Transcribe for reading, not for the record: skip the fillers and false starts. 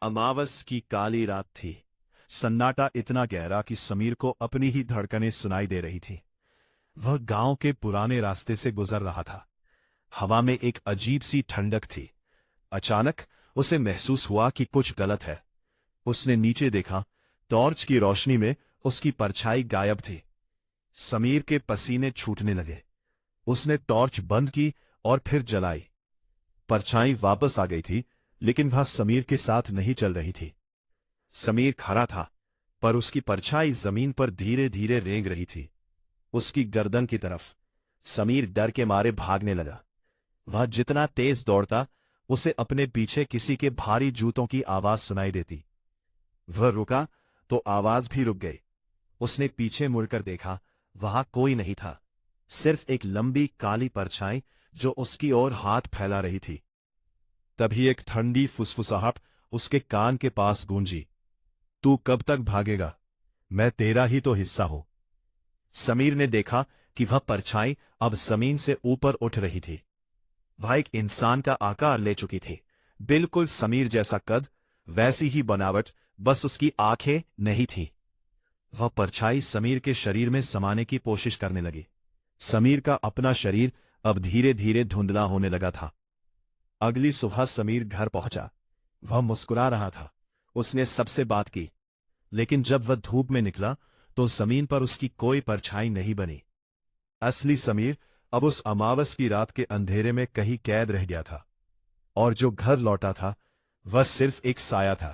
अमावस की काली रात थी। सन्नाटा इतना गहरा कि समीर को अपनी ही धड़कनें सुनाई दे रही थी। वह गांव के पुराने रास्ते से गुजर रहा था। हवा में एक अजीब सी ठंडक थी। अचानक उसे महसूस हुआ कि कुछ गलत है। उसने नीचे देखा। टॉर्च की रोशनी में उसकी परछाई गायब थी। समीर के पसीने छूटने लगे। उसने टॉर्च बंद की और फिर जलाई। परछाई वापस आ गई थी, लेकिन वह समीर के साथ नहीं चल रही थी। समीर खड़ा था, पर उसकी परछाई जमीन पर धीरे धीरे रेंग रही थी, उसकी गर्दन की तरफ। समीर डर के मारे भागने लगा। वह जितना तेज दौड़ता, उसे अपने पीछे किसी के भारी जूतों की आवाज सुनाई देती। वह रुका तो आवाज भी रुक गई। उसने पीछे मुड़कर देखा, वहां कोई नहीं था, सिर्फ एक लंबी काली परछाई जो उसकी ओर हाथ फैला रही थी। तभी एक ठंडी फुसफुसाहट उसके कान के पास गूंजी। तू कब तक भागेगा? मैं तेरा ही तो हिस्सा हूं। समीर ने देखा कि वह परछाई अब जमीन से ऊपर उठ रही थी। वह एक इंसान का आकार ले चुकी थी। बिल्कुल समीर जैसा कद, वैसी ही बनावट, बस उसकी आंखें नहीं थीं। वह परछाई समीर के शरीर में समाने की कोशिश करने लगी। समीर का अपना शरीर अब धीरे धीरे धुंधला होने लगा था। अगली सुबह समीर घर पहुंचा। वह मुस्कुरा रहा था। उसने सबसे बात की, लेकिन जब वह धूप में निकला तो जमीन पर उसकी कोई परछाई नहीं बनी। असली समीर अब उस अमावस की रात के अंधेरे में कहीं कैद रह गया था, और जो घर लौटा था वह सिर्फ एक साया था।